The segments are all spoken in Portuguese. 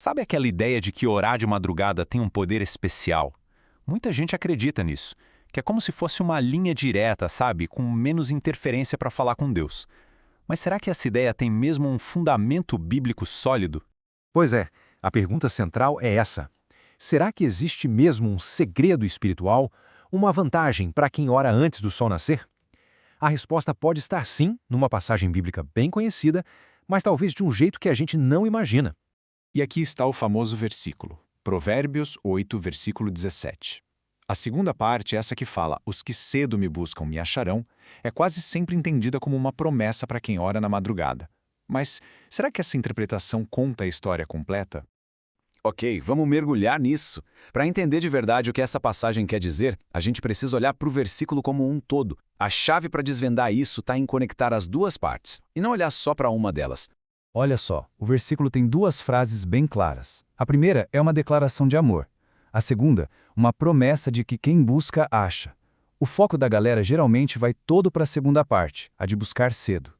Sabe aquela ideia de que orar de madrugada tem um poder especial? Muita gente acredita nisso, que é como se fosse uma linha direta, sabe, com menos interferência para falar com Deus. Mas será que essa ideia tem mesmo um fundamento bíblico sólido? Pois é, a pergunta central é essa. Será que existe mesmo um segredo espiritual, uma vantagem para quem ora antes do sol nascer? A resposta pode estar sim, numa passagem bíblica bem conhecida, mas talvez de um jeito que a gente não imagina. E aqui está o famoso versículo, Provérbios 8, versículo 17. A segunda parte, essa que fala, os que cedo me buscam me acharão, é quase sempre entendida como uma promessa para quem ora na madrugada. Mas será que essa interpretação conta a história completa? Ok, vamos mergulhar nisso. Para entender de verdade o que essa passagem quer dizer, a gente precisa olhar para o versículo como um todo. A chave para desvendar isso está em conectar as duas partes, e não olhar só para uma delas. Olha só, o versículo tem duas frases bem claras. A primeira é uma declaração de amor. A segunda, uma promessa de que quem busca, acha. O foco da galera geralmente vai todo para a segunda parte, a de buscar cedo.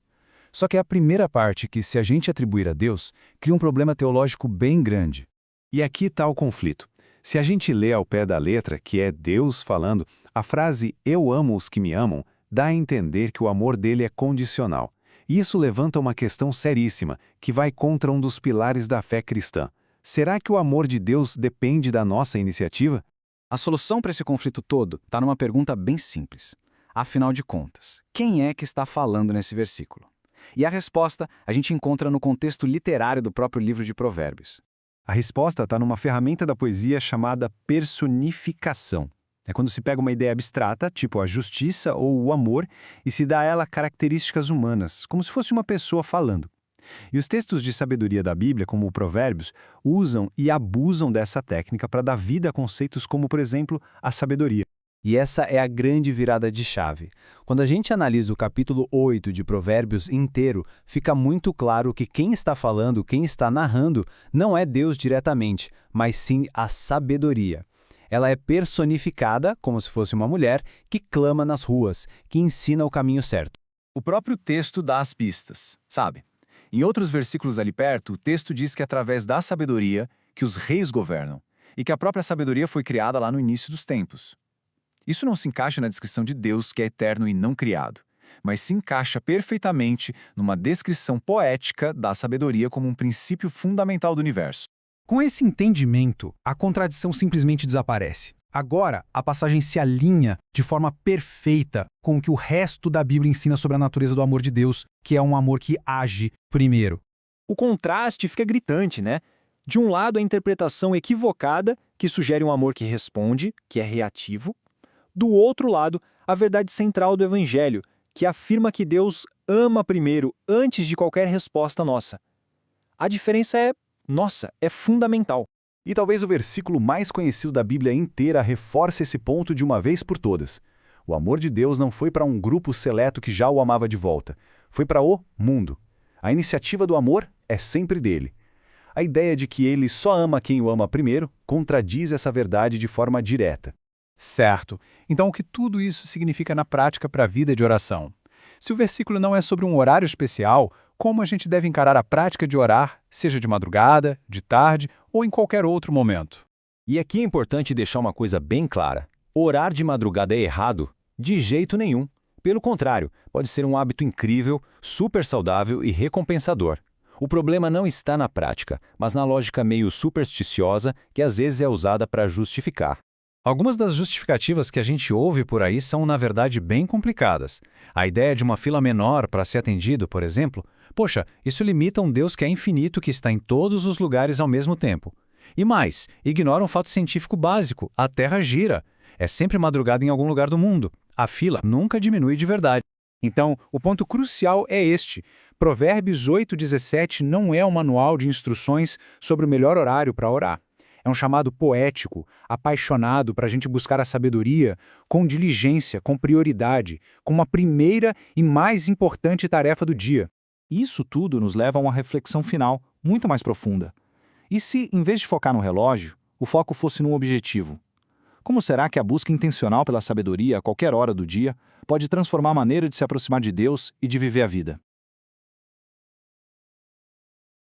Só que é a primeira parte que, se a gente atribuir a Deus, cria um problema teológico bem grande. E aqui está o conflito. Se a gente lê ao pé da letra, que é Deus falando, a frase "eu amo os que me amam" dá a entender que o amor dele é condicional. E isso levanta uma questão seríssima, que vai contra um dos pilares da fé cristã. Será que o amor de Deus depende da nossa iniciativa? A solução para esse conflito todo está numa pergunta bem simples. Afinal de contas, quem é que está falando nesse versículo? E a resposta a gente encontra no contexto literário do próprio livro de Provérbios. A resposta está numa ferramenta da poesia chamada personificação. É quando se pega uma ideia abstrata, tipo a justiça ou o amor, e se dá a ela características humanas, como se fosse uma pessoa falando. E os textos de sabedoria da Bíblia, como o Provérbios, usam e abusam dessa técnica para dar vida a conceitos como, por exemplo, a sabedoria. E essa é a grande virada de chave. Quando a gente analisa o capítulo 8 de Provérbios inteiro, fica muito claro que quem está falando, quem está narrando, não é Deus diretamente, mas sim a sabedoria. Ela é personificada, como se fosse uma mulher, que clama nas ruas, que ensina o caminho certo. O próprio texto dá as pistas, sabe? Em outros versículos ali perto, o texto diz que é através da sabedoria que os reis governam, e que a própria sabedoria foi criada lá no início dos tempos. Isso não se encaixa na descrição de Deus, que é eterno e não criado, mas se encaixa perfeitamente numa descrição poética da sabedoria como um princípio fundamental do universo. Com esse entendimento, a contradição simplesmente desaparece. Agora, a passagem se alinha de forma perfeita com o que o resto da Bíblia ensina sobre a natureza do amor de Deus, que é um amor que age primeiro. O contraste fica gritante, né? De um lado, a interpretação equivocada, que sugere um amor que responde, que é reativo. Do outro lado, a verdade central do Evangelho, que afirma que Deus ama primeiro, antes de qualquer resposta nossa. A diferença é fundamental. E talvez o versículo mais conhecido da Bíblia inteira reforce esse ponto de uma vez por todas. O amor de Deus não foi para um grupo seleto que já o amava de volta. Foi para o mundo. A iniciativa do amor é sempre dele. A ideia de que ele só ama quem o ama primeiro contradiz essa verdade de forma direta. Certo. Então, o que tudo isso significa na prática para a vida de oração? Se o versículo não é sobre um horário especial, como a gente deve encarar a prática de orar, seja de madrugada, de tarde ou em qualquer outro momento? E aqui é importante deixar uma coisa bem clara. Orar de madrugada é errado? De jeito nenhum. Pelo contrário, pode ser um hábito incrível, super saudável e recompensador. O problema não está na prática, mas na lógica meio supersticiosa que às vezes é usada para justificar. Algumas das justificativas que a gente ouve por aí são, na verdade, bem complicadas. A ideia de uma fila menor para ser atendido, por exemplo, poxa, isso limita um Deus que é infinito, que está em todos os lugares ao mesmo tempo. E mais, ignora um fato científico básico: a Terra gira. É sempre madrugada em algum lugar do mundo. A fila nunca diminui de verdade. Então, o ponto crucial é este. Provérbios 8:17 não é um manual de instruções sobre o melhor horário para orar. É um chamado poético, apaixonado para a gente buscar a sabedoria com diligência, com prioridade, como a primeira e mais importante tarefa do dia. Isso tudo nos leva a uma reflexão final, muito mais profunda. E se, em vez de focar no relógio, o foco fosse num objetivo? Como será que a busca intencional pela sabedoria a qualquer hora do dia pode transformar a maneira de se aproximar de Deus e de viver a vida?